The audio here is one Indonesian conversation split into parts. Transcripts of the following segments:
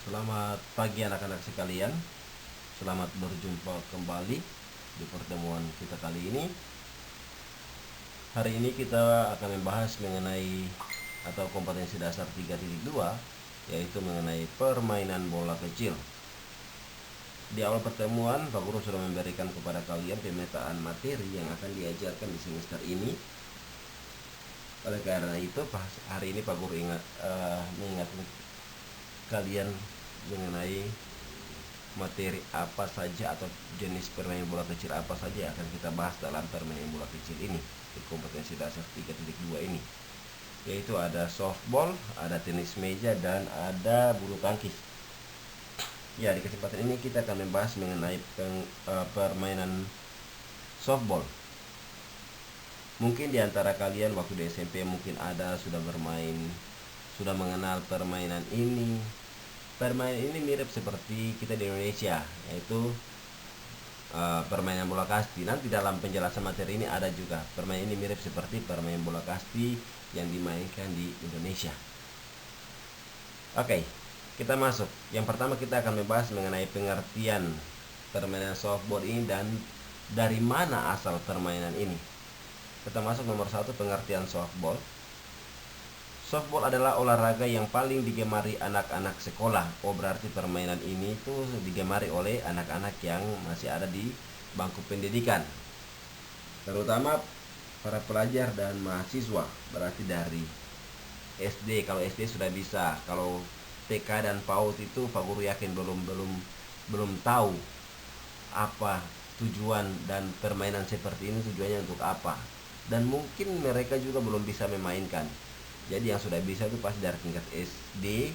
Selamat pagi anak-anak sekalian. Selamat berjumpa kembali di pertemuan kita kali ini. Hari ini kita akan membahas mengenai atau kompetensi dasar 3.2, yaitu mengenai permainan bola kecil. Di awal pertemuan, Pak Guru sudah memberikan kepada kalian pemetaan materi yang akan diajarkan di semester ini. Oleh karena itu, hari ini Pak Guru mengingatkan kalian mengenai materi apa saja atau jenis permainan bola kecil apa saja yang akan kita bahas dalam permainan bola kecil ini di kompetensi dasar 3.2 ini, yaitu ada softball, ada tenis meja, dan ada bulu tangkis. Ya, di kesempatan ini kita akan membahas mengenai permainan softball. Mungkin di antara kalian waktu di SMP mungkin ada sudah mengenal permainan ini. Permainan ini mirip seperti kita di Indonesia, yaitu permainan bola kasti. Nanti dalam penjelasan materi ini ada juga permainan ini mirip seperti permainan bola kasti yang dimainkan di Indonesia. Oke, kita masuk. Yang pertama kita akan membahas mengenai pengertian permainan softball ini dan dari mana asal permainan ini. Kita masuk nomor 1, pengertian softball. Softball adalah olahraga yang paling digemari anak-anak sekolah. Oh, berarti permainan ini tuh digemari oleh anak-anak yang masih ada di bangku pendidikan, terutama para pelajar dan mahasiswa. Berarti dari SD, kalau SD sudah bisa. Kalau TK dan PAUD itu Pak Guru yakin belum tahu apa tujuan dan permainan seperti ini tujuannya untuk apa, dan mungkin mereka juga belum bisa memainkan. Jadi yang sudah bisa itu pasti dari tingkat SD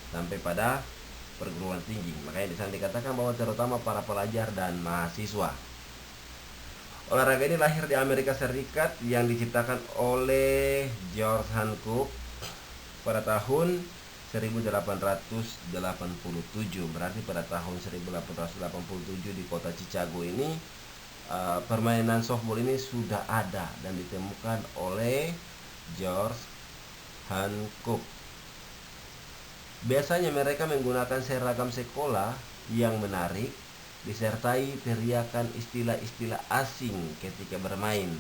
sampai pada perguruan tinggi. Makanya di sana dikatakan bahwa terutama para pelajar dan mahasiswa. Olahraga ini lahir di Amerika Serikat yang diciptakan oleh George Hancock pada tahun 1887. Berarti pada tahun 1887 di kota Chicago ini permainan softball ini sudah ada dan ditemukan oleh George Hancock. Biasanya mereka menggunakan seragam sekolah yang menarik disertai teriakan istilah-istilah asing ketika bermain.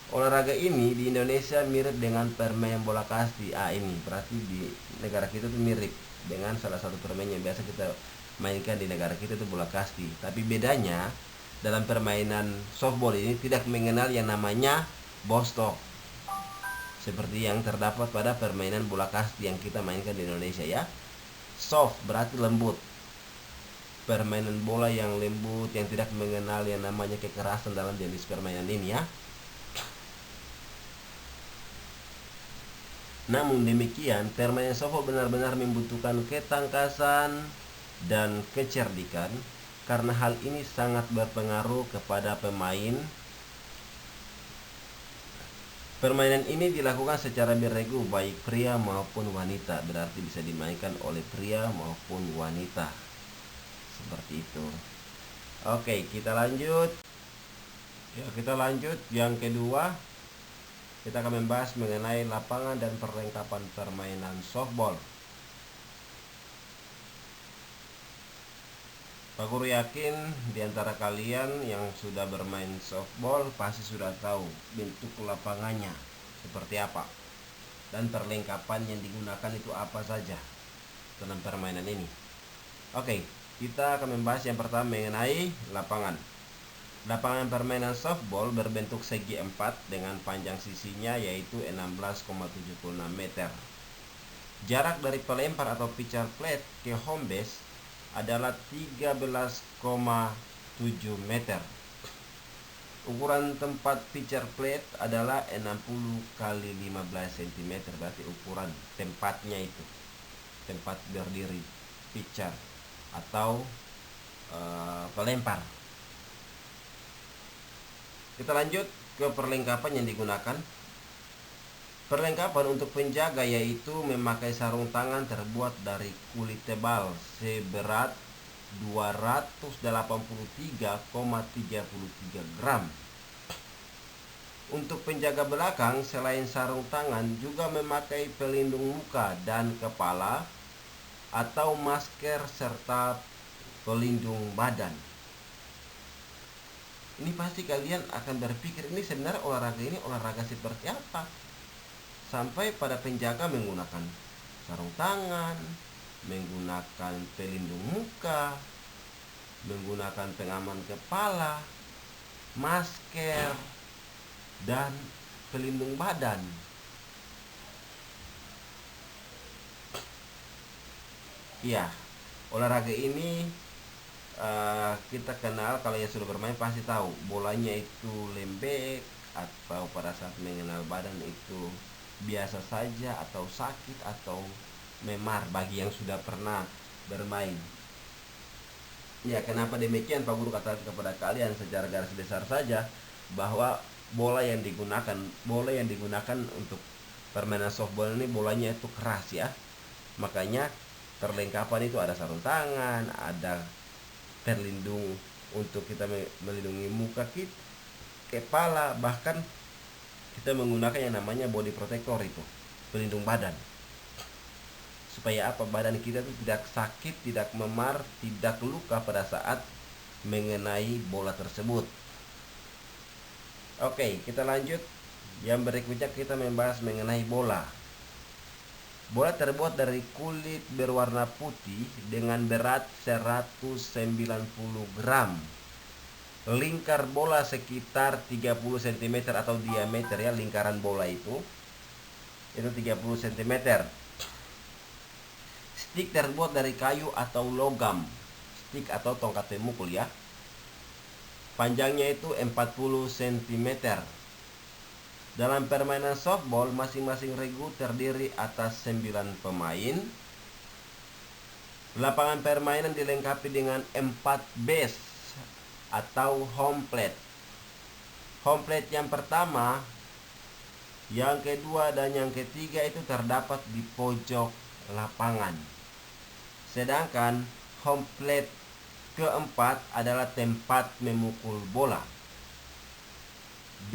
Olahraga ini di Indonesia mirip dengan permainan bola kasti. Ini berarti di negara kita tuh mirip dengan salah satu permainan yang biasa kita mainkan di negara kita itu bola kasti. Tapi bedanya dalam permainan softball ini tidak mengenal yang namanya bostok, seperti yang terdapat pada permainan bola kasti yang kita mainkan di Indonesia ya. Soft berarti lembut. Permainan bola yang lembut yang tidak mengenal yang namanya kekerasan dalam jenis permainan ini ya. Namun demikian, permainan softball benar-benar membutuhkan ketangkasan dan kecerdikan karena hal ini sangat berpengaruh kepada pemain. Permainan ini dilakukan secara berregu baik pria maupun wanita, berarti bisa dimainkan oleh pria maupun wanita. Seperti itu. Oke, kita lanjut. Ya, kita lanjut yang kedua. Kita akan membahas mengenai lapangan dan perlengkapan permainan softball. Pak Guru yakin di antara kalian yang sudah bermain softball pasti sudah tahu bentuk lapangannya seperti apa dan perlengkapan yang digunakan itu apa saja dalam permainan ini. Oke, kita akan membahas yang pertama mengenai lapangan. Lapangan permainan softball berbentuk segi 4 dengan panjang sisinya yaitu 16,76 meter. Jarak dari pelempar atau pitcher plate ke home base adalah 13,7 meter. Ukuran tempat pitcher plate adalah 60 kali 15 cm, berarti ukuran tempatnya itu, tempat berdiri pitcher atau pelempar. Kita lanjut ke perlengkapan yang digunakan. Perlengkapan untuk penjaga yaitu memakai sarung tangan terbuat dari kulit tebal seberat 283,33 gram. Untuk penjaga belakang selain sarung tangan juga memakai pelindung muka dan kepala atau masker serta pelindung badan. Ini pasti kalian akan berpikir, ini sebenarnya olahraga ini olahraga seperti apa? Sampai pada penjaga menggunakan sarung tangan, menggunakan pelindung muka, menggunakan pengaman kepala, masker, dan pelindung badan. Iya, olahraga ini kita kenal, kalau yang sudah bermain pasti tahu bolanya itu lembek, atau pada saat mengenal badan itu biasa saja, atau sakit, atau memar bagi yang sudah pernah bermain. Ya, kenapa demikian? Pak Guru katakan kepada kalian secara garis besar saja bahwa bola yang digunakan untuk permainan softball ini bolanya itu keras ya. Makanya perlengkapan itu ada sarung tangan, ada terlindung untuk kita melindungi muka kita, kepala, bahkan kita menggunakan yang namanya body protector, itu pelindung badan, supaya apa, badan kita itu tidak sakit, tidak memar, tidak luka pada saat mengenai bola tersebut. Oke, kita lanjut. Yang berikutnya kita membahas mengenai bola. Bola terbuat dari kulit berwarna putih dengan berat 190 gram. Lingkar bola sekitar 30 cm atau diameter ya, lingkaran bola itu 30 cm. Stik terbuat dari kayu atau logam. Stik atau tongkat pemukul ya. Panjangnya itu 40 cm. Dalam permainan softball, masing-masing regu terdiri atas 9 pemain. Lapangan permainan dilengkapi dengan 4 base atau home plate. Home plate yang pertama, yang kedua, dan yang ketiga itu terdapat di pojok lapangan. Sedangkan home plate keempat adalah tempat memukul bola.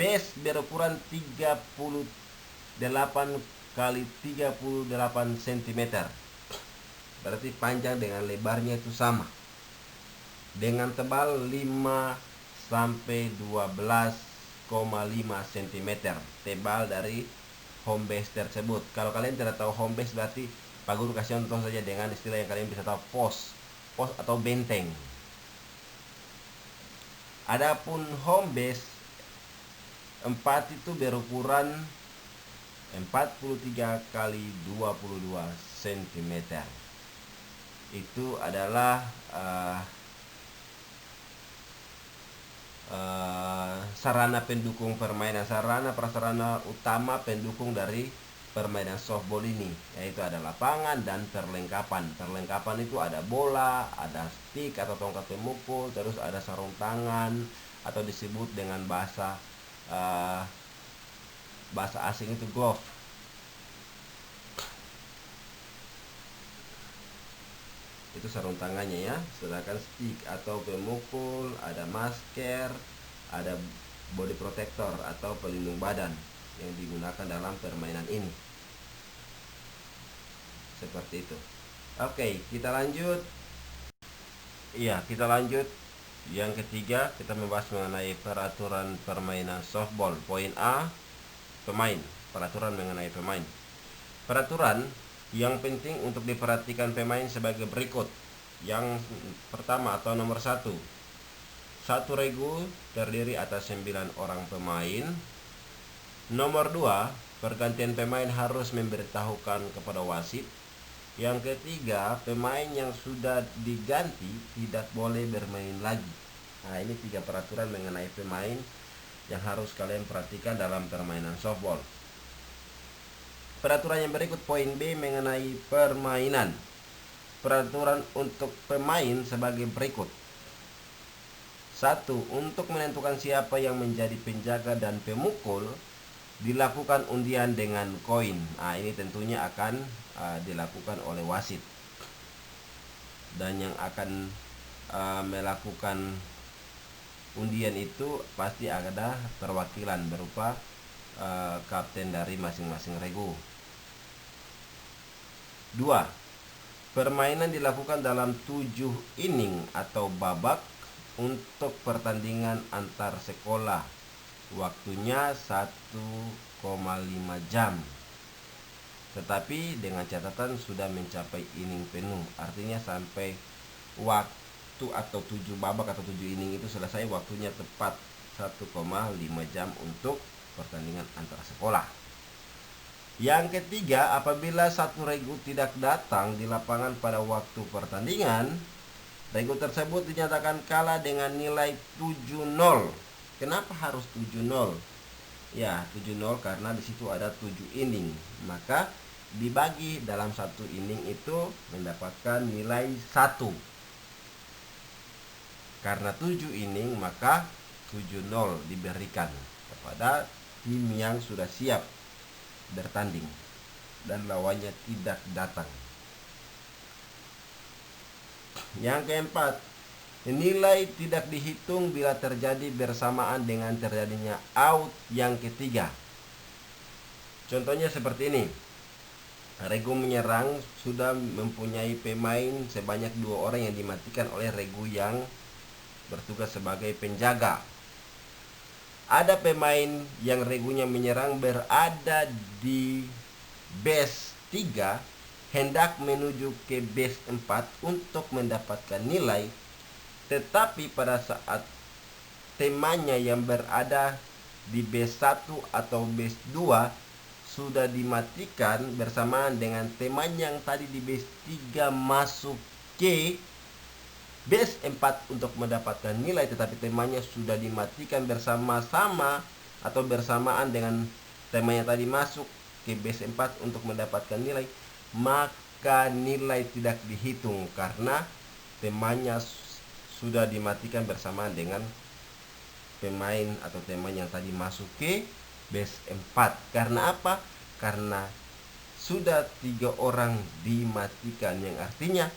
Base berukuran 38 kali 38 cm. Berarti panjang dengan lebarnya itu sama. Dengan tebal 5 sampai 12,5 cm tebal dari home base tersebut. Kalau kalian tidak tahu home base, berarti Pak Guru kasih contoh saja dengan istilah yang kalian bisa tahu, pos atau benteng. Adapun home base 4 itu berukuran 43 kali 22 cm. Itu adalah sarana pendukung permainan, sarana prasarana utama pendukung dari permainan softball ini, yaitu ada lapangan dan perlengkapan. Perlengkapan itu ada bola, ada stick atau tongkat pemukul, terus ada sarung tangan atau disebut dengan bahasa asing itu glove. Itu sarung tangannya ya. Sedangkan stick atau pemukul, ada masker, ada body protector atau pelindung badan yang digunakan dalam permainan ini. Seperti itu. Oke, kita lanjut. Iya, kita lanjut. Yang ketiga, kita membahas mengenai peraturan permainan softball. Poin A, pemain. Peraturan mengenai pemain. Peraturan yang penting untuk diperhatikan pemain sebagai berikut. Yang pertama atau nomor 1, satu regu terdiri atas 9 orang pemain. Nomor 2, pergantian pemain harus memberitahukan kepada wasit. Yang ketiga, pemain yang sudah diganti tidak boleh bermain lagi. Nah, ini 3 peraturan mengenai pemain yang harus kalian perhatikan dalam permainan softball. Peraturan yang berikut, poin B, mengenai permainan. Peraturan untuk pemain sebagai berikut. 1. Untuk menentukan siapa yang menjadi penjaga dan pemukul, dilakukan undian dengan koin. Nah, ini tentunya akan dilakukan oleh wasit. Dan yang akan melakukan undian itu pasti ada perwakilan berupa kapten dari masing-masing regu. 2. Permainan dilakukan dalam 7 inning atau babak untuk pertandingan antar sekolah. Waktunya 1,5 jam. Tetapi dengan catatan sudah mencapai inning penuh. Artinya sampai waktu atau 7 babak atau 7 inning itu selesai, waktunya tepat 1,5 jam untuk pertandingan antar sekolah. Yang ketiga, apabila satu regu tidak datang di lapangan pada waktu pertandingan, regu tersebut dinyatakan kalah dengan nilai 7-0. Kenapa harus 7-0? Ya, 7-0 karena di situ ada 7 inning. Maka dibagi dalam satu inning itu mendapatkan nilai 1. Karena 7 inning maka 7-0 diberikan kepada tim yang sudah siap bertanding dan lawannya tidak datang. Yang keempat, nilai tidak dihitung bila terjadi bersamaan dengan terjadinya out yang ketiga. Contohnya seperti ini. Regu menyerang sudah mempunyai pemain sebanyak 2 orang yang dimatikan oleh regu yang bertugas sebagai penjaga. Ada pemain yang regunya menyerang berada di base 3 hendak menuju ke base 4 untuk mendapatkan nilai, tetapi pada saat temannya yang berada di base 1 atau base 2 sudah dimatikan bersamaan dengan teman yang tadi di base 3 masuk ke base 4 untuk mendapatkan nilai, tetapi temanya sudah dimatikan bersama-sama atau bersamaan dengan temanya tadi masuk ke base 4 untuk mendapatkan nilai, maka nilai tidak dihitung karena temanya sudah dimatikan bersamaan dengan pemain atau teman yang tadi masuk ke base 4. Karena apa? Karena sudah 3 orang dimatikan, yang artinya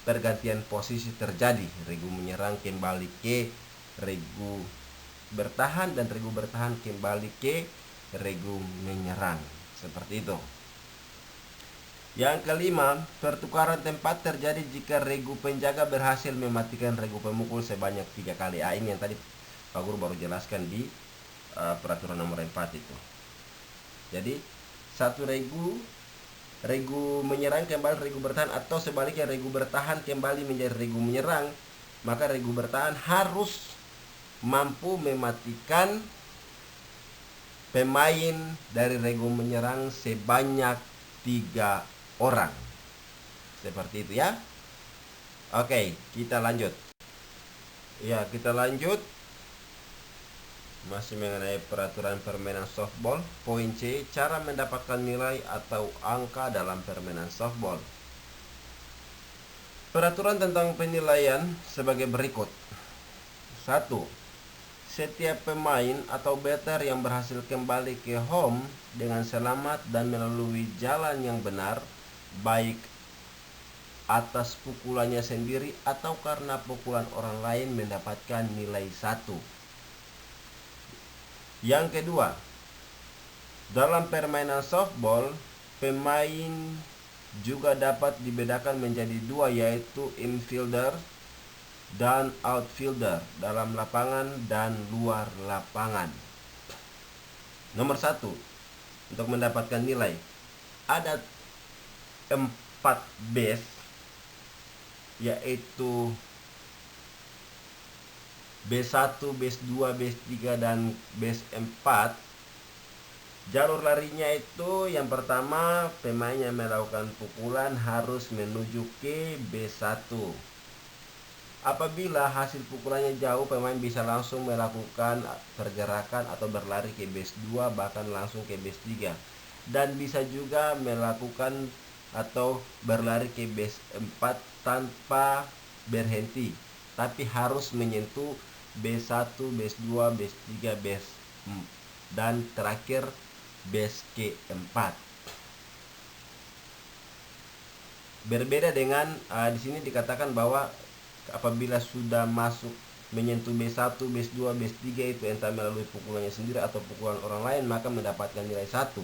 pergantian posisi terjadi. Regu menyerang kembali ke regu bertahan dan regu bertahan kembali ke regu menyerang. Seperti itu. Yang kelima, pertukaran tempat terjadi jika regu penjaga berhasil mematikan regu pemukul sebanyak 3 kali. Ini yang tadi Pak Guru baru jelaskan di peraturan nomor 4 itu. Jadi satu regu menyerang kembali regu bertahan, atau sebaliknya regu bertahan kembali menjadi regu menyerang, maka regu bertahan harus mampu mematikan pemain dari regu menyerang sebanyak 3 orang. Seperti itu ya. Oke, kita lanjut. Ya, kita lanjut. Masih mengenai peraturan permainan softball. Poin C, cara mendapatkan nilai atau angka dalam permainan softball. Peraturan tentang penilaian sebagai berikut. 1. Setiap pemain atau batter yang berhasil kembali ke home dengan selamat dan melalui jalan yang benar, baik atas pukulannya sendiri atau karena pukulan orang lain, mendapatkan nilai 1. Yang kedua, dalam permainan softball, pemain juga dapat dibedakan menjadi 2, yaitu infielder dan outfielder, dalam lapangan dan luar lapangan. Nomor 1, untuk mendapatkan nilai, ada 4 base, yaitu base 1, base 2, base 3, dan base 4. Jalur larinya itu yang pertama, pemain yang melakukan pukulan harus menuju ke base 1. Apabila hasil pukulannya jauh, pemain bisa langsung melakukan pergerakan atau berlari ke base 2, bahkan langsung ke base 3. Dan bisa juga melakukan atau berlari ke base 4 tanpa berhenti, tapi harus menyentuh base 1, base 2, base 3, base dan terakhir base ke-4. Berbeda dengan di sini dikatakan bahwa apabila sudah masuk menyentuh base 1, base 2, base 3 itu entah melalui pukulannya sendiri atau pukulan orang lain, maka mendapatkan nilai 1.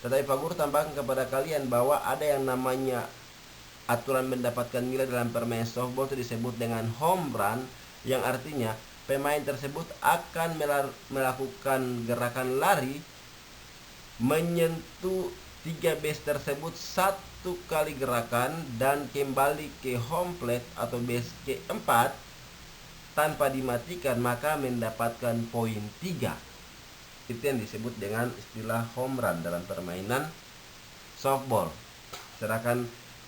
Tetapi Pak Guru tambahkan kepada kalian bahwa ada yang namanya aturan mendapatkan nilai dalam permainan softball itu disebut dengan home run, yang artinya pemain tersebut akan melakukan gerakan lari menyentuh 3 base tersebut 1 kali gerakan dan kembali ke home plate atau base keempat tanpa dimatikan, maka mendapatkan poin 3. Itu yang disebut dengan istilah home run dalam permainan softball. Sedangkan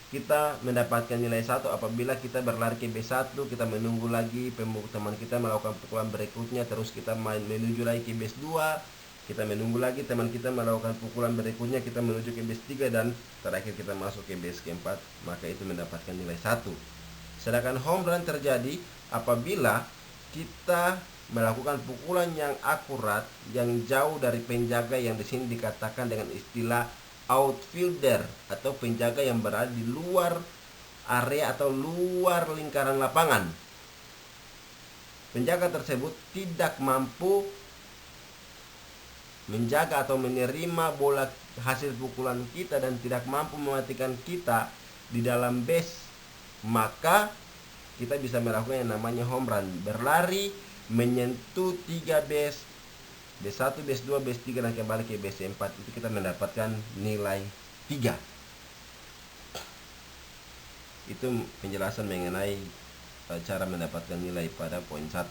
kita mendapatkan nilai 1 apabila kita berlari ke B1, kita menunggu lagi teman kita melakukan pukulan berikutnya, terus kita menuju lagi ke base 2, kita menunggu lagi teman kita melakukan pukulan berikutnya, kita menuju ke base 3, dan terakhir kita masuk ke base keempat, maka itu mendapatkan nilai 1. Sedangkan home run terjadi apabila kita melakukan pukulan yang akurat, yang jauh dari penjaga, yang di sini dikatakan dengan istilah outfielder atau penjaga yang berada di luar area atau luar lingkaran lapangan. Penjaga tersebut tidak mampu menjaga atau menerima bola hasil pukulan kita dan tidak mampu mematikan kita di dalam base, maka kita bisa melakukan yang namanya home run, berlari menyentuh 3 base, base 1, base 2, base 3, dan kembali ke base 4. Itu kita mendapatkan nilai 3. Itu penjelasan mengenai cara mendapatkan nilai pada poin 1.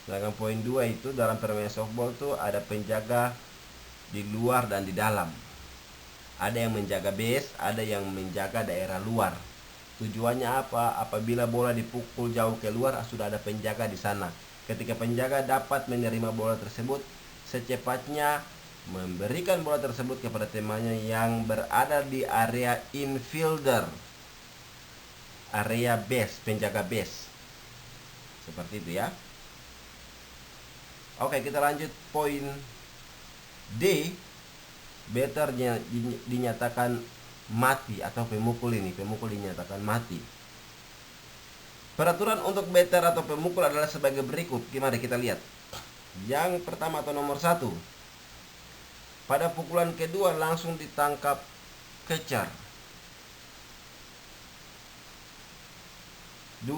Sedangkan poin 2 itu dalam permainan softball itu ada penjaga di luar dan di dalam. Ada yang menjaga base, ada yang menjaga daerah luar. Tujuannya apa? Apabila bola dipukul jauh keluar, sudah ada penjaga di sana. Ketika penjaga dapat menerima bola tersebut, secepatnya memberikan bola tersebut kepada temannya yang berada di area infielder, area base, penjaga base. Seperti itu ya. Oke, kita lanjut poin D. Batter dinyatakan mati atau pemukul dinyatakan mati. Peraturan untuk batter atau pemukul adalah sebagai berikut. Gimana kita lihat? Yang pertama atau nomor 1, pada pukulan kedua langsung ditangkap catcher. 2,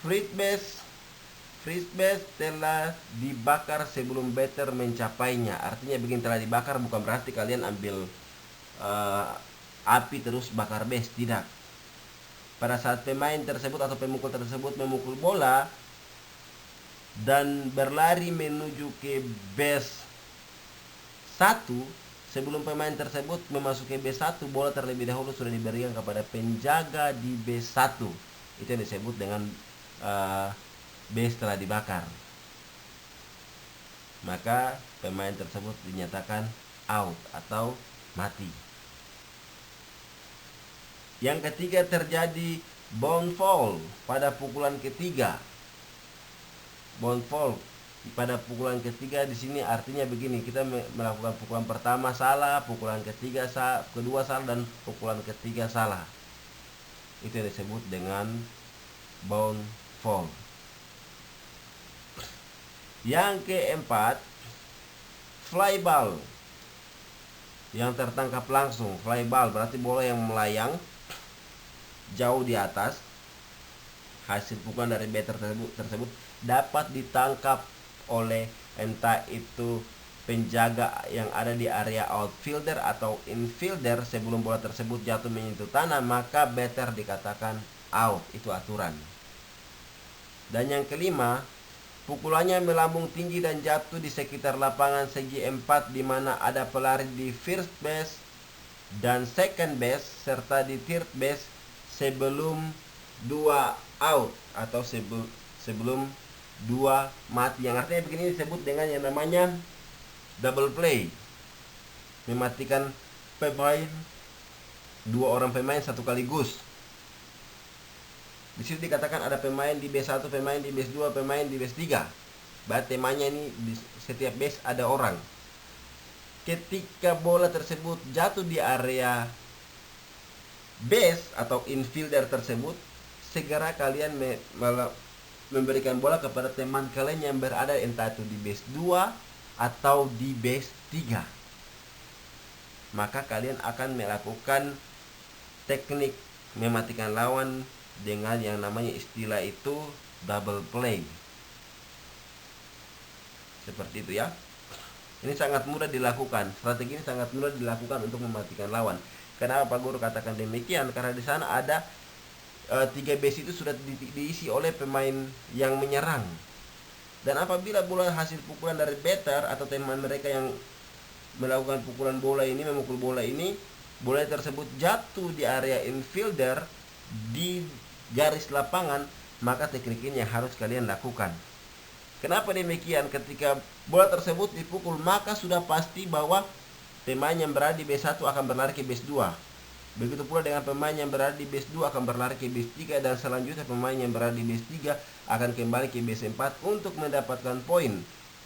first base telah dibakar sebelum batter mencapainya. Artinya begini, telah dibakar bukan berarti kalian ambil api terus bakar base, tidak. Pada saat pemain tersebut atau pemukul tersebut memukul bola dan berlari menuju ke base 1, sebelum pemain tersebut memasuki base 1, bola terlebih dahulu sudah diberikan kepada penjaga di base 1. Itu yang disebut dengan base telah dibakar. Maka pemain tersebut dinyatakan out atau mati. Yang ketiga, terjadi bound foul pada pukulan ketiga. Bound foul pada pukulan ketiga di sini artinya begini, kita melakukan pukulan pertama salah, pukulan kedua salah, dan pukulan ketiga salah. Itu yang disebut dengan bound foul. Yang keempat, fly ball yang tertangkap langsung. Fly ball berarti bola yang melayang jauh di atas. Hasil pukulan dari batter tersebut dapat ditangkap oleh entah itu penjaga yang ada di area outfielder atau infielder sebelum bola tersebut jatuh menyentuh tanah, maka batter dikatakan out. Itu aturan. Dan yang kelima, pukulannya melambung tinggi dan jatuh di sekitar lapangan segi 4 di mana ada pelari di first base dan second base serta di third base sebelum 2 out atau sebelum 2 mati. Yang artinya begini disebut dengan yang namanya double play. Mematikan pemain, 2 orang pemain sekaligus. Di situ dikatakan ada pemain di base 1, pemain di base 2, pemain di base 3. Berarti temanya ini di setiap base ada orang. Ketika bola tersebut jatuh di area base atau infielder tersebut, segera kalian memberikan bola kepada teman kalian yang berada entah itu di base 2 atau di base 3. Maka kalian akan melakukan teknik mematikan lawan dengan yang namanya istilah itu double play. Seperti itu ya. Ini sangat mudah dilakukan. Strategi ini sangat mudah dilakukan untuk mematikan lawan. Kenapa Pak Guru katakan demikian? Karena di sana ada 3 base itu sudah diisi oleh pemain yang menyerang. Dan apabila bola hasil pukulan dari batter atau teman mereka yang melakukan pukulan bola ini, memukul bola ini, bola tersebut jatuh di area infielder di garis lapangan, maka teknik ini yang harus kalian lakukan. Kenapa demikian? Ketika bola tersebut dipukul, maka sudah pasti bahwa pemain yang berada di base 1 akan berlari ke base 2. Begitu pula dengan pemain yang berada di base 2 akan berlari ke base 3, dan selanjutnya pemain yang berada di base 3 akan kembali ke base 4 untuk mendapatkan poin.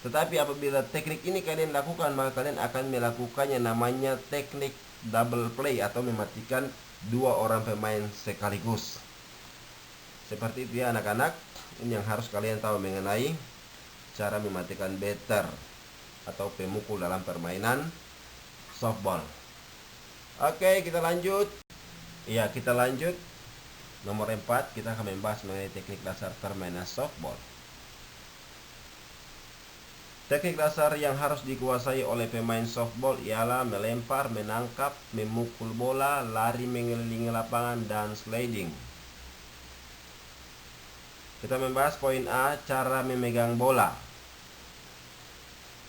Tetapi apabila teknik ini kalian lakukan, maka kalian akan melakukannya namanya teknik double play atau mematikan 2 orang pemain sekaligus. Seperti itu ya anak-anak. Ini yang harus kalian tahu mengenai cara mematikan batter atau pemukul dalam permainan softball. Oke, kita lanjut. Ya, kita lanjut. Nomor 4, kita akan membahas mengenai teknik dasar permainan softball. Teknik dasar yang harus dikuasai oleh pemain softball ialah melempar, menangkap, memukul bola, lari mengelilingi lapangan, dan sliding. Kita membahas poin A, cara memegang bola.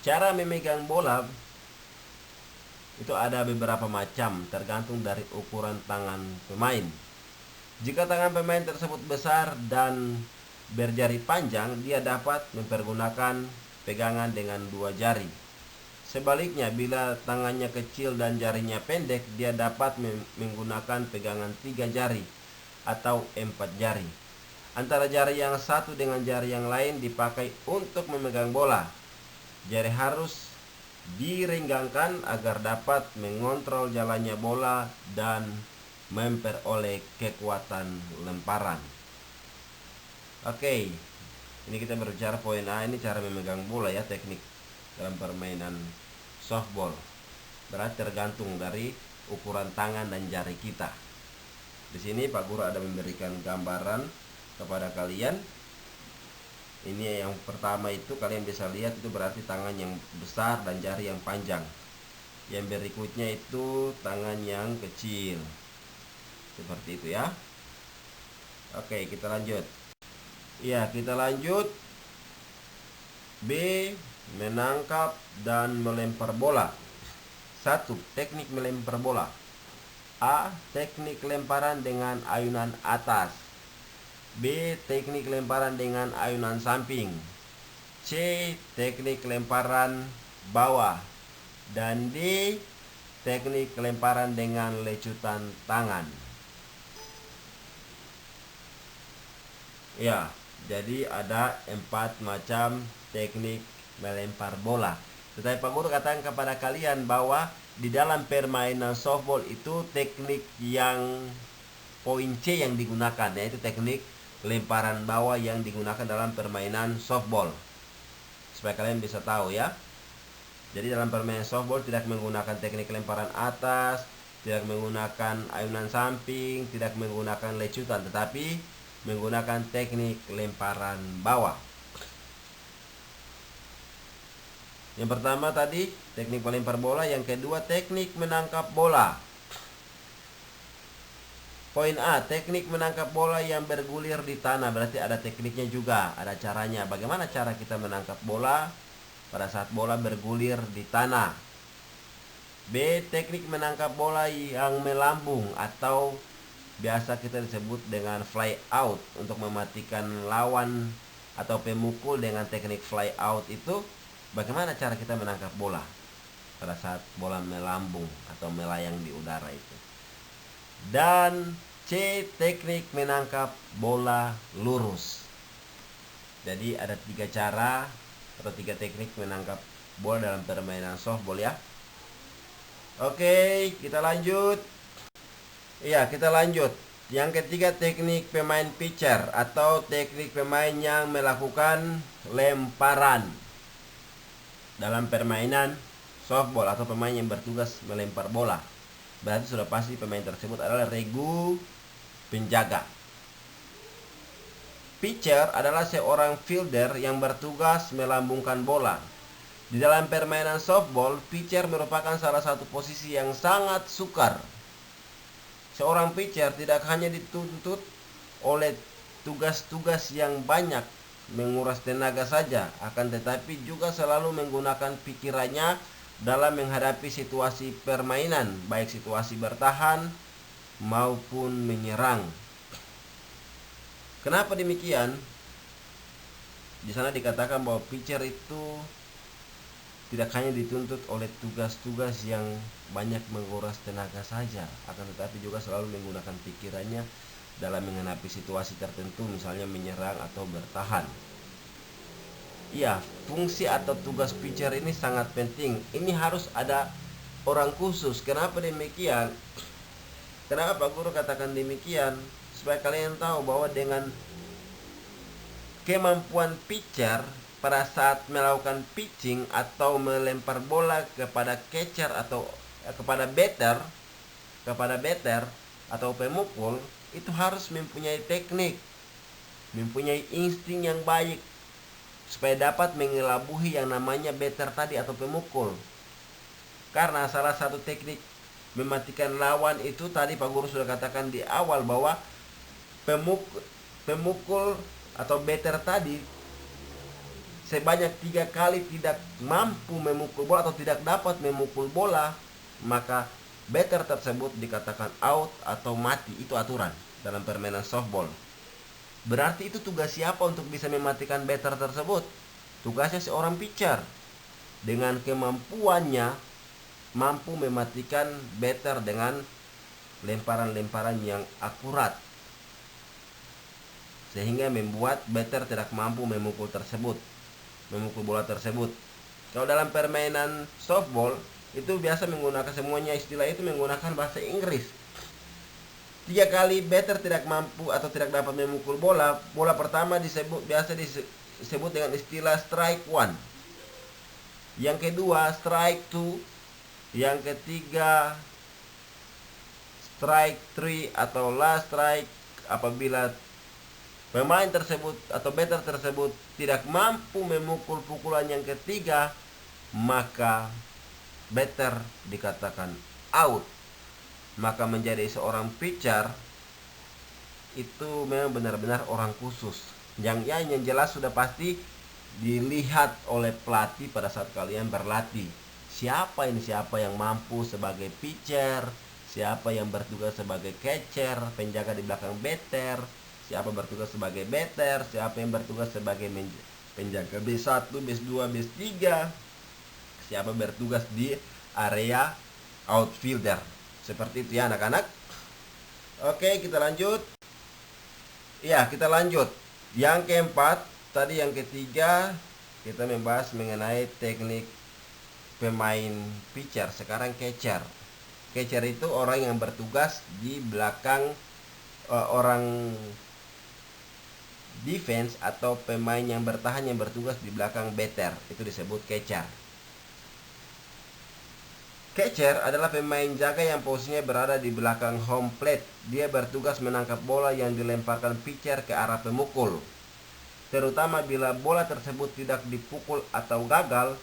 Cara memegang bola itu ada beberapa macam, tergantung dari ukuran tangan pemain. Jika tangan pemain tersebut besar dan berjari panjang, dia dapat mempergunakan pegangan dengan 2 jari. Sebaliknya, bila tangannya kecil dan jarinya pendek, dia dapat menggunakan pegangan 3 jari atau 4 jari. Antara jari yang satu dengan jari yang lain dipakai untuk memegang bola. Jari harus direnggangkan agar dapat mengontrol jalannya bola dan memperoleh kekuatan lemparan. Oke, ini kita berbicara poin A, ini cara memegang bola ya, teknik dalam permainan softball. Berarti tergantung dari ukuran tangan dan jari kita. Di sini Pak Guru ada memberikan gambaran kepada kalian. Ini yang pertama itu kalian bisa lihat itu berarti tangan yang besar dan jari yang panjang. Yang berikutnya itu tangan yang kecil. Seperti itu ya. Oke, kita lanjut. Ya, kita lanjut. B, menangkap dan melempar bola. 1. Teknik melempar bola. A. Teknik lemparan dengan ayunan atas. B. Teknik lemparan dengan ayunan samping. C. Teknik lemparan bawah. Dan D. Teknik lemparan dengan lecutan tangan. Ya, jadi ada 4 macam teknik melempar bola. Tetapi Pak Guru katakan kepada kalian bahwa di dalam permainan softball itu teknik yang poin C yang digunakan, yaitu teknik lemparan bawah yang digunakan dalam permainan softball. Supaya kalian bisa tahu ya. Jadi dalam permainan softball tidak menggunakan teknik lemparan atas, tidak menggunakan ayunan samping, tidak menggunakan lecutan, tetapi menggunakan teknik lemparan bawah. Yang pertama tadi teknik melempar bola, yang kedua teknik menangkap bola. Poin A, teknik menangkap bola yang bergulir di tanah. Berarti ada tekniknya juga, ada caranya. Bagaimana cara kita menangkap bola pada saat bola bergulir di tanah. B, teknik menangkap bola yang melambung atau biasa kita disebut dengan fly out. Untuk mematikan lawan atau pemukul dengan teknik fly out itu, bagaimana cara kita menangkap bola pada saat bola melambung atau melayang di udara itu. Dan C, teknik menangkap bola lurus. Jadi ada 3 cara atau 3 teknik menangkap bola dalam permainan softball ya. Oke, kita lanjut. Iya, kita lanjut. Yang ketiga, teknik pemain pitcher atau teknik pemain yang melakukan lemparan dalam permainan softball atau pemain yang bertugas melempar bola. Berarti sudah pasti pemain tersebut adalah regu penjaga. Pitcher adalah seorang fielder yang bertugas melambungkan bola. Di dalam permainan softball, pitcher merupakan salah satu posisi yang sangat sukar. Seorang pitcher tidak hanya dituntut oleh tugas-tugas yang banyak menguras tenaga saja, akan tetapi juga selalu menggunakan pikirannya dalam menghadapi situasi permainan, baik situasi bertahan maupun menyerang. Kenapa demikian? Di sana dikatakan bahwa pitcher itu tidak hanya dituntut oleh tugas-tugas yang banyak menguras tenaga saja, akan tetapi juga selalu menggunakan pikirannya dalam menghadapi situasi tertentu, misalnya menyerang atau bertahan. Ya, fungsi atau tugas pitcher ini sangat penting. Ini harus ada orang khusus. Kenapa demikian? Kenapa Pak Guru katakan demikian? Supaya kalian tahu bahwa dengan kemampuan pitcher pada saat melakukan pitching atau melempar bola kepada catcher atau kepada batter atau pemukul, itu harus mempunyai teknik, mempunyai insting yang baik supaya dapat mengelabuhi yang namanya batter tadi atau pemukul. Karena salah satu teknik mematikan lawan itu tadi Pak Guru sudah katakan di awal bahwa pemukul atau batter tadi sebanyak 3 kali tidak mampu memukul bola atau tidak dapat memukul bola, maka batter tersebut dikatakan out atau mati. Itu aturan dalam permainan softball. Berarti itu tugas siapa untuk bisa mematikan batter tersebut? Tugasnya seorang pitcher. Dengan kemampuannya mampu mematikan batter dengan lemparan-lemparan yang akurat, sehingga membuat batter tidak mampu memukul bola tersebut. Kalau dalam permainan softball itu biasa menggunakan semuanya istilah itu menggunakan bahasa Inggris. 3 kali batter tidak mampu atau tidak dapat memukul bola, bola pertama biasa disebut dengan istilah strike 1. Yang kedua strike 2, yang ketiga strike 3 atau last strike. Apabila pemain tersebut atau batter tersebut tidak mampu memukul pukulan yang ketiga, maka batter dikatakan out. Maka menjadi seorang pitcher itu memang benar-benar orang khusus yang jelas sudah pasti dilihat oleh pelatih pada saat kalian berlatih. Siapa yang mampu sebagai pitcher, siapa yang bertugas sebagai catcher, penjaga di belakang batter, siapa bertugas sebagai batter, siapa yang bertugas sebagai penjaga base 1, base 2, base 3, siapa bertugas di area outfielder. Seperti itu ya anak-anak. Oke, kita lanjut. Ya, kita lanjut. Yang keempat, tadi yang ketiga kita membahas mengenai teknik pemain pitcher. Sekarang catcher. Catcher itu orang yang bertugas di belakang orang defense atau pemain yang bertahan yang bertugas di belakang batter. Itu disebut catcher. Catcher adalah pemain jaga yang posisinya berada di belakang home plate. Dia bertugas menangkap bola yang dilemparkan pitcher ke arah pemukul. Terutama bila bola tersebut tidak dipukul atau gagal,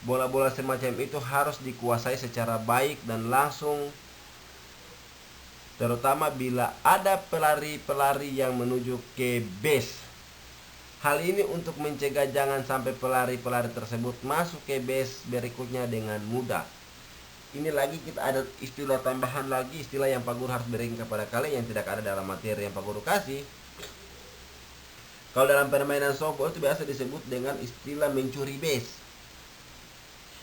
bola-bola semacam itu harus dikuasai secara baik dan langsung. Terutama bila ada pelari-pelari yang menuju ke base. Hal ini untuk mencegah jangan sampai pelari-pelari tersebut masuk ke base berikutnya dengan mudah. Ini lagi kita ada istilah tambahan lagi, istilah yang Pak Guru harus berikan kepada kalian yang tidak ada dalam materi yang Pak Guru kasih. Kalau dalam permainan softball itu biasa disebut dengan istilah mencuri base.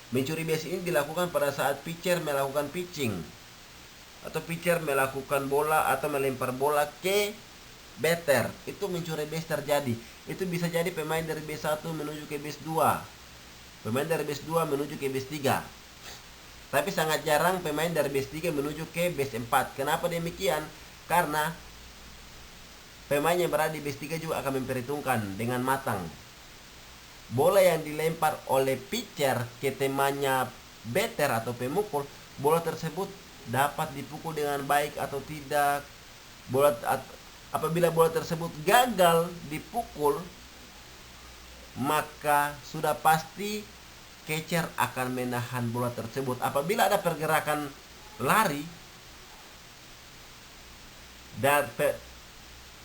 Mencuri base ini dilakukan pada saat pitcher melakukan pitching atau pitcher melakukan bola atau melempar bola ke batter. Itu mencuri base terjadi. Itu bisa jadi pemain dari base 1 menuju ke base 2, pemain dari base 2 menuju ke base 3. Tapi sangat jarang pemain dari base 3 menuju ke base 4. Kenapa demikian? Karena pemain yang berada di base 3 juga akan memperhitungkan dengan matang bola yang dilempar oleh pitcher ke temannya batter atau pemukul, bola tersebut dapat dipukul dengan baik atau tidak, Apabila bola tersebut gagal dipukul, maka sudah pasti catcher akan menahan bola tersebut. Apabila ada pergerakan lari dan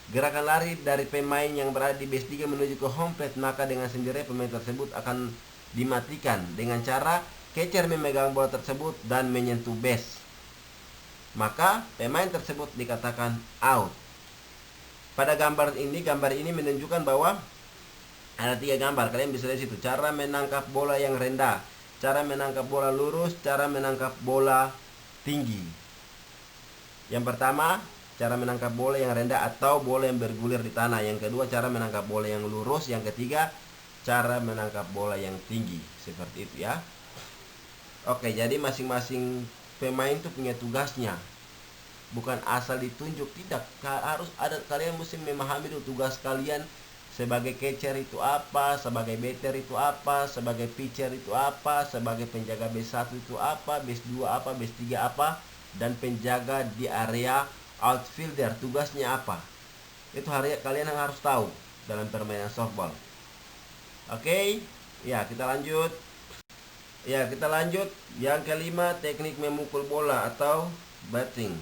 gerakan lari dari pemain yang berada di base 3 menuju ke home plate, maka dengan sendirinya pemain tersebut akan dimatikan dengan cara catcher memegang bola tersebut dan menyentuh base. Maka pemain tersebut dikatakan out. Pada gambar ini menunjukkan bahwa ada 3 gambar, kalian bisa lihat situ. Cara menangkap bola yang rendah, cara menangkap bola lurus, cara menangkap bola tinggi. Yang pertama, cara menangkap bola yang rendah atau bola yang bergulir di tanah. Yang kedua, cara menangkap bola yang lurus. Yang ketiga, cara menangkap bola yang tinggi. Seperti itu ya. Oke, jadi masing-masing pemain itu punya tugasnya. Bukan asal ditunjuk, tidak. Harus ada, kalian mesti memahami dulu tugas kalian. Sebagai catcher itu apa, sebagai batter itu apa, sebagai pitcher itu apa, sebagai penjaga base 1 itu apa, base 2 apa, base 3 apa, dan penjaga di area outfielder tugasnya apa. Itu kalian yang harus tahu dalam permainan softball. Oke, ya kita lanjut. Yang kelima, teknik memukul bola atau batting.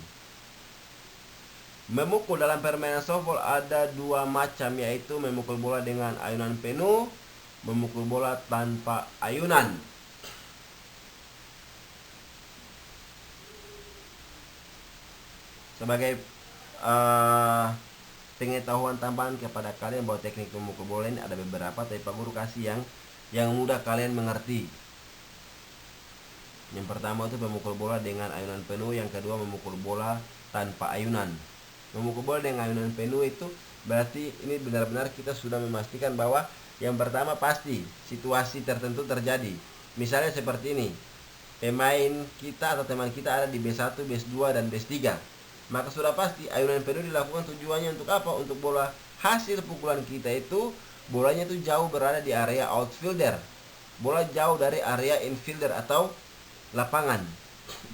Memukul dalam permainan softball ada 2 macam, yaitu memukul bola dengan ayunan penuh, memukul bola tanpa ayunan. Sebagai pengetahuan tambahan kepada kalian bahwa teknik memukul bola ini ada beberapa, tapi Pak Guru kasih yang mudah kalian mengerti. Yang pertama itu memukul bola dengan ayunan penuh, yang kedua memukul bola tanpa ayunan. Memukul bola dengan ayunan penuh itu berarti ini benar-benar kita sudah memastikan bahwa yang pertama pasti situasi tertentu terjadi. Misalnya seperti ini, pemain kita atau teman kita ada di base 1, base 2, dan base 3. Maka sudah pasti ayunan penuh dilakukan tujuannya untuk apa? Untuk bola hasil pukulan kita itu, bolanya itu jauh berada di area outfielder. Bola jauh dari area infielder atau lapangan,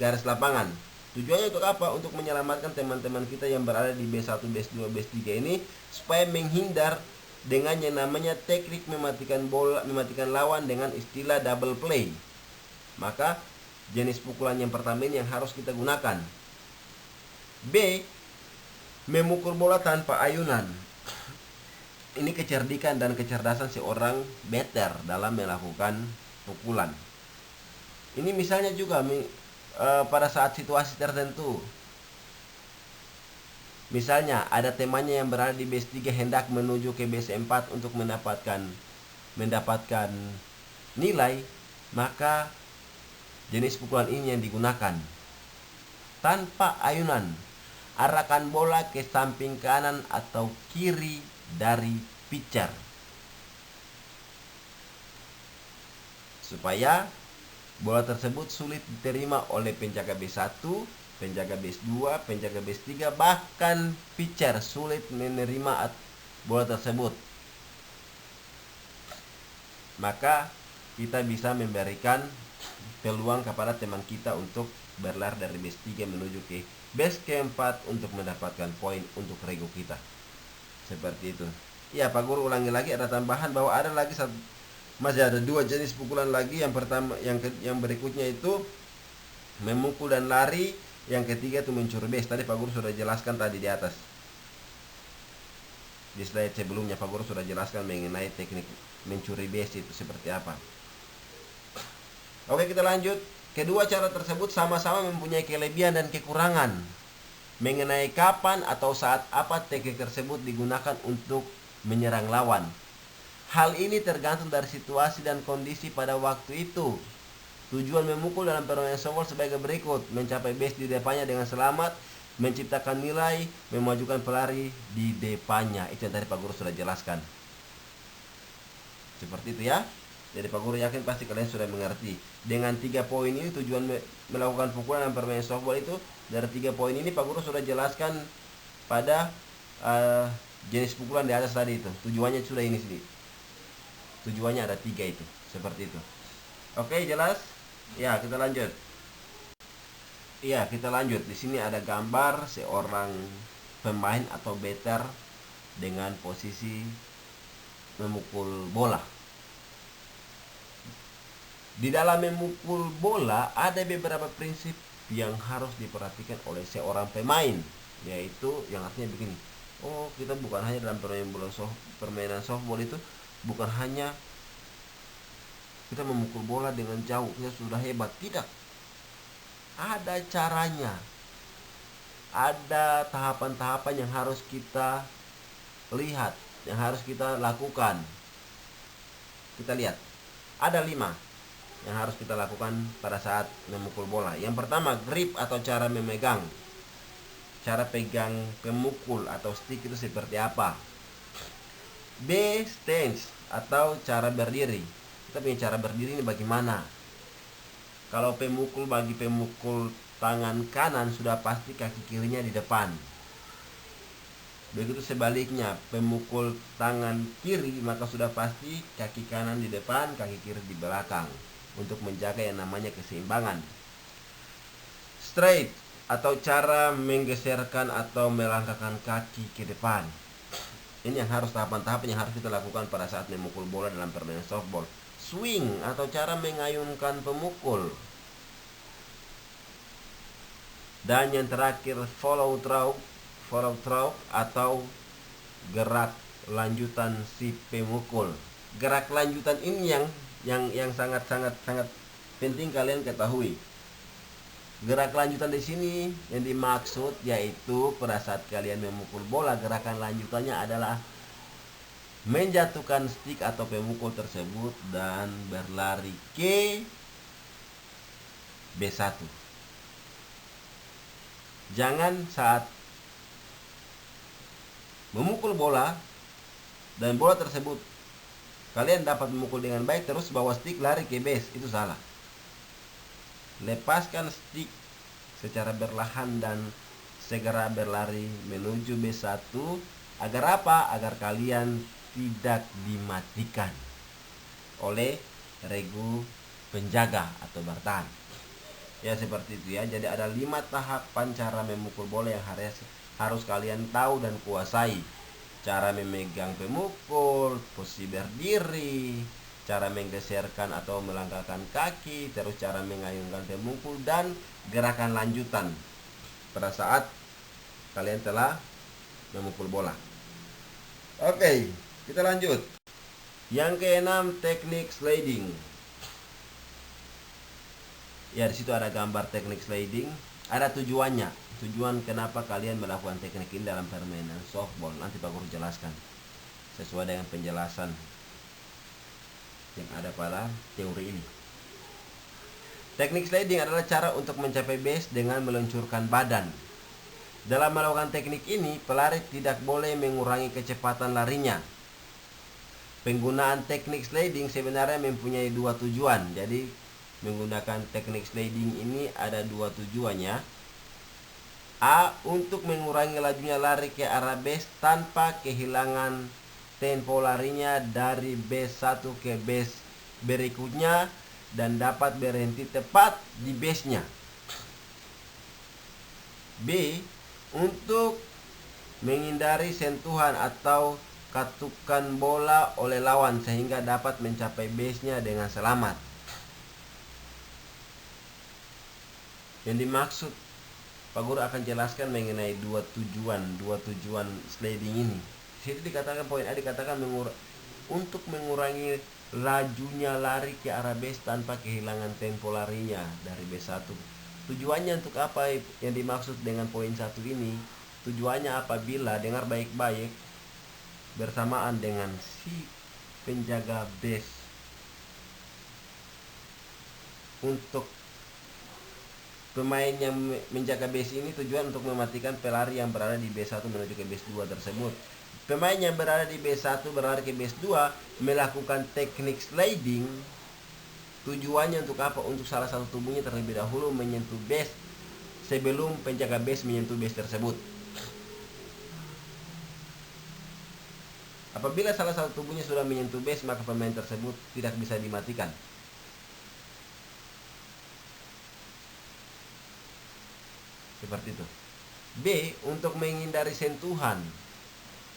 garis lapangan. Tujuannya untuk apa? Untuk menyelamatkan teman-teman kita yang berada di base 1, base 2, base 3 ini, supaya menghindar dengan yang namanya teknik mematikan lawan dengan istilah double play. Maka jenis pukulan yang pertama ini yang harus kita gunakan. B, memukul bola tanpa ayunan. Ini kecerdikan dan kecerdasan seorang batter dalam melakukan pukulan. Ini misalnya juga pada saat situasi tertentu, misalnya ada temannya yang berada di base 3 hendak menuju ke base 4 untuk mendapatkan nilai, maka jenis pukulan ini yang digunakan. Tanpa ayunan, arahkan bola ke samping kanan atau kiri dari pitcher supaya bola tersebut sulit diterima oleh penjaga base 1, penjaga base 2, penjaga base 3, bahkan pitcher sulit menerima bola tersebut. Maka kita bisa memberikan peluang kepada teman kita untuk berlari dari base 3 menuju ke base keempat untuk mendapatkan poin untuk regu kita. Seperti itu. Ya, Pak Guru ulangi lagi, ada tambahan bahwa ada lagi masih ada 2 jenis pukulan lagi. Yang pertama, yang berikutnya itu memukul dan lari. Yang ketiga itu mencuri base. Tadi Pak Guru sudah jelaskan tadi di atas. Di slide sebelumnya Pak Guru sudah jelaskan mengenai teknik mencuri base itu seperti apa. Oke, kita lanjut. Kedua cara tersebut sama-sama mempunyai kelebihan dan kekurangan. Mengenai kapan atau saat apa teknik tersebut digunakan untuk menyerang lawan. Hal ini tergantung dari situasi dan kondisi pada waktu itu. Tujuan memukul dalam permainan softball sebagai berikut: mencapai base di depannya dengan selamat, menciptakan nilai, memajukan pelari di depannya. Itu yang tadi Pak Guru sudah jelaskan. Seperti itu ya. Jadi Pak Guru yakin pasti kalian sudah mengerti. Dengan 3 poin ini tujuan melakukan pukulan dalam permainan softball itu, dari 3 poin ini Pak Guru sudah jelaskan pada jenis pukulan di atas tadi itu. Tujuannya sudah ini sendiri. Tujuannya ada 3 itu, seperti itu. Oke, jelas? Ya, kita lanjut. Iya, kita lanjut. Di sini ada gambar seorang pemain atau batter dengan posisi memukul bola. Di dalam memukul bola ada beberapa prinsip yang harus diperhatikan oleh seorang pemain, yaitu yang artinya begini. Oh, kita bukan hanya dalam permainan softball itu bukan hanya kita memukul bola dengan jauh kita sudah hebat, tidak. Ada caranya. Ada tahapan-tahapan yang harus kita lihat, yang harus kita lakukan. Kita lihat. Ada 5 yang harus kita lakukan pada saat memukul bola. Yang pertama, grip atau cara memegang. Cara pegang pemukul atau stick itu seperti apa. B, stance atau cara berdiri. Kita punya cara berdiri ini bagaimana. Kalau bagi pemukul tangan kanan sudah pasti kaki kirinya di depan. Begitu sebaliknya, pemukul tangan kiri maka sudah pasti kaki kanan di depan, kaki kiri di belakang, untuk menjaga yang namanya keseimbangan. Straight atau cara menggeserkan atau melangkahkan kaki ke depan. Ini yang harus tahapan-tahapan yang harus kita lakukan pada saat memukul bola dalam permainan softball. Swing atau cara mengayunkan pemukul. Dan yang terakhir, follow through atau gerak lanjutan si pemukul. Gerak lanjutan ini yang sangat penting kalian ketahui. Gerak lanjutan di sini yang dimaksud yaitu pada saat kalian memukul bola, gerakan lanjutannya adalah menjatuhkan stick atau pemukul tersebut dan berlari ke B1. Jangan saat memukul bola dan bola tersebut kalian dapat memukul dengan baik terus bawa stick lari ke base, itu salah. Lepaskan stick secara perlahan dan segera berlari menuju B1. Agar apa? Agar kalian tidak dimatikan oleh regu penjaga atau bertahan. Ya seperti itu ya. Jadi ada 5 tahapan cara memukul bola yang harus kalian tahu dan kuasai. Cara memegang pemukul, posisi berdiri, cara menggeserkan atau melangkahkan kaki, terus cara mengayunkan pemukul, dan gerakan lanjutan pada saat kalian telah memukul bola. Oke, kita lanjut. Yang keenam, teknik sliding. Ya, di situ ada gambar teknik sliding. Ada tujuannya. Tujuan kenapa kalian melakukan teknik ini dalam permainan softball. Nanti Pak Guru jelaskan sesuai dengan penjelasan yang ada pada teori ini. Teknik sliding adalah cara untuk mencapai base dengan meluncurkan badan. Dalam melakukan teknik ini, pelari tidak boleh mengurangi kecepatan larinya. Penggunaan teknik sliding sebenarnya mempunyai 2 tujuan. Jadi, menggunakan teknik sliding ini ada 2 tujuannya. A. Untuk mengurangi lajunya lari ke arah base tanpa kehilangan tempo larinya dari base 1 ke base berikutnya dan dapat berhenti tepat di base-nya. B. Untuk menghindari sentuhan atau katukan bola oleh lawan sehingga dapat mencapai base-nya dengan selamat. Yang dimaksud Pak Guru akan jelaskan mengenai 2 tujuan sliding ini. Di situ dikatakan poin A dikatakan untuk mengurangi lajunya lari ke arah base tanpa kehilangan tempo larinya dari base 1. Tujuannya untuk apa yang dimaksud dengan poin 1 ini? Tujuannya apabila, dengar baik-baik, bersamaan dengan si penjaga base untuk pemain yang menjaga base ini tujuan untuk mematikan pelari yang berada di base 1 menuju ke base 2 tersebut. Pemain yang berada di base 1 berlari ke base 2 melakukan teknik sliding. Tujuannya untuk apa? Untuk salah satu tubuhnya terlebih dahulu menyentuh base sebelum penjaga base menyentuh base tersebut. Apabila salah satu tubuhnya sudah menyentuh base, maka pemain tersebut tidak bisa dimatikan. Seperti itu. B. Untuk menghindari sentuhan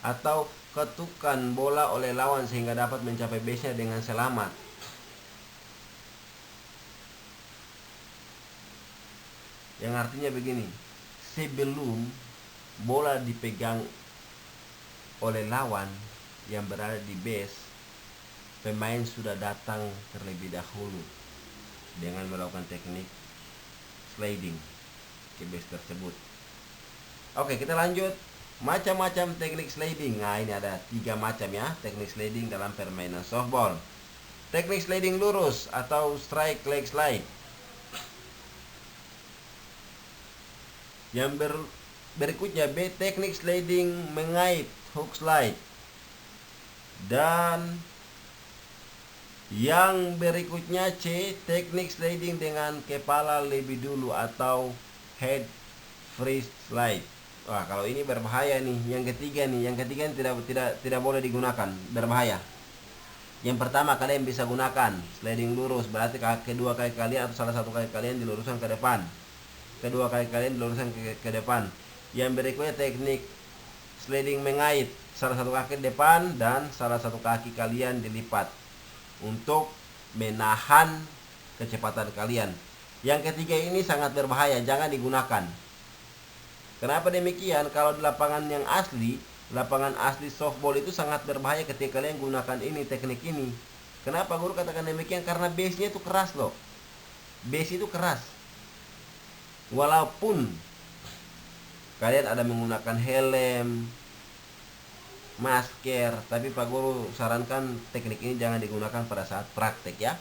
atau ketukan bola oleh lawan sehingga dapat mencapai base-nya dengan selamat. Yang artinya begini, sebelum bola dipegang oleh lawan yang berada di base, pemain sudah datang terlebih dahulu dengan melakukan teknik sliding ke base tersebut. Oke, kita lanjut. Macam-macam teknik sliding. Nah, ini ada 3 macam ya teknik sliding dalam permainan softball. Teknik sliding lurus atau strike leg slide. Yang berikutnya B. Teknik sliding mengait hook slide. Dan yang berikutnya C. Teknik sliding dengan kepala lebih dulu atau head first slide. Wah, kalau ini berbahaya nih. Yang ketiga nih tidak boleh digunakan, berbahaya. Yang pertama, kalian bisa gunakan sliding lurus, berarti kedua kaki kalian atau salah satu kaki kalian diluruskan ke depan. Kedua kaki kalian diluruskan ke depan. Yang berikutnya teknik sliding mengait, salah satu kaki depan dan salah satu kaki kalian dilipat untuk menahan kecepatan kalian. Yang ketiga ini sangat berbahaya, jangan digunakan. Kenapa demikian? Kalau di lapangan yang asli, lapangan asli softball itu sangat berbahaya ketika kalian gunakan ini, teknik ini. Kenapa guru katakan demikian? Karena base-nya itu keras loh. Base itu keras. Walaupun kalian ada menggunakan helm, masker, tapi Pak Guru sarankan teknik ini jangan digunakan pada saat praktek ya.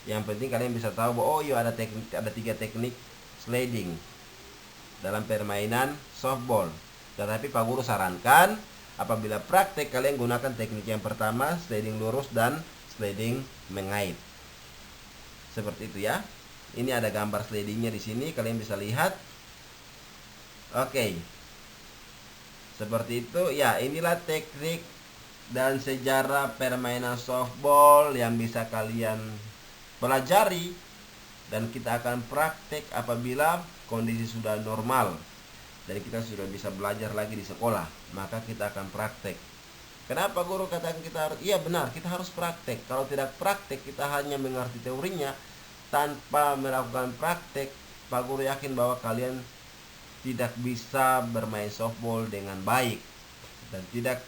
Yang penting kalian bisa tahu bahwa ada 3 teknik sliding dalam permainan softball. Tetapi Pak Guru sarankan apabila praktek kalian gunakan teknik yang pertama, sliding lurus dan sliding mengait. Seperti itu ya. Ini ada gambar slidingnya di sini, kalian bisa lihat. Oke. Seperti itu ya, inilah teknik dan sejarah permainan softball yang bisa kalian pelajari dan kita akan praktek apabila kondisi sudah normal dan kita sudah bisa belajar lagi di sekolah, maka kita akan praktek. Kenapa guru katakan kita harus? Iya benar, kita harus praktek. Kalau tidak praktek, kita hanya mengerti teorinya tanpa melakukan praktek. Pak Guru yakin bahwa kalian tidak bisa bermain softball dengan baik dan tidak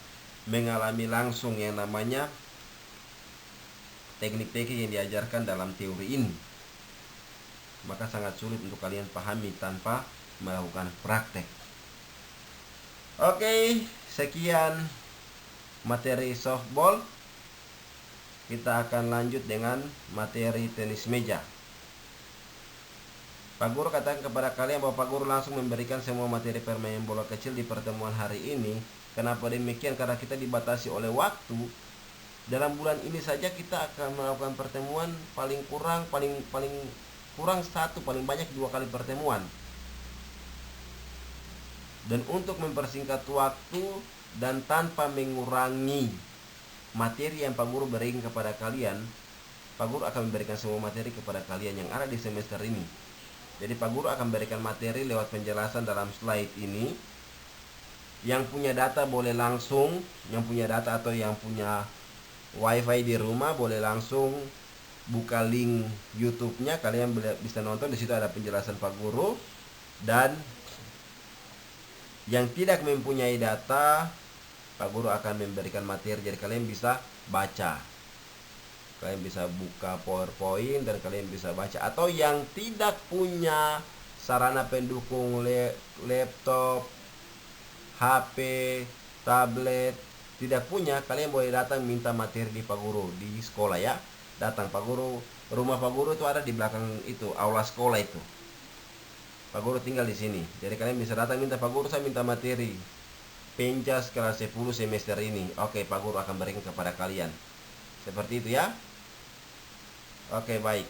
mengalami langsung yang namanya teknik-teknik yang diajarkan dalam teori ini. Maka sangat sulit untuk kalian pahami tanpa melakukan praktek. Oke, sekian materi softball. Kita akan lanjut dengan materi tenis meja. Pak Guru katakan kepada kalian bahwa Pak Guru langsung memberikan semua materi permainan bola kecil di pertemuan hari ini. Kenapa demikian? Karena kita dibatasi oleh waktu. Dalam bulan ini saja kita akan melakukan pertemuan paling kurang 1, paling banyak 2 kali pertemuan. Dan untuk mempersingkat waktu dan tanpa mengurangi materi yang Pak Guru berikan kepada kalian, Pak Guru akan memberikan semua materi kepada kalian yang ada di semester ini. Jadi Pak Guru akan memberikan materi lewat penjelasan dalam slide ini. Yang punya data boleh langsung, yang punya data atau yang punya wifi di rumah boleh langsung buka link YouTube-nya, kalian bisa nonton. Di situ ada penjelasan Pak Guru. Dan yang tidak mempunyai data, Pak Guru akan memberikan materi, jadi kalian bisa baca. Kalian bisa buka PowerPoint dan kalian bisa baca. Atau yang tidak punya sarana pendukung laptop, HP, tablet, tidak punya, kalian boleh datang minta materi di Pak Guru di sekolah ya. Datang Pak Guru, rumah Pak Guru itu ada di belakang itu, aula sekolah itu. Pak Guru tinggal di sini. Jadi kalian bisa datang minta, Pak Guru saya minta materi Penjas kelas 10 semester ini. Oke, Pak Guru akan berikan kepada kalian. Seperti itu ya. Oke, baik.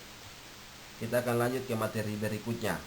Kita akan lanjut ke materi berikutnya.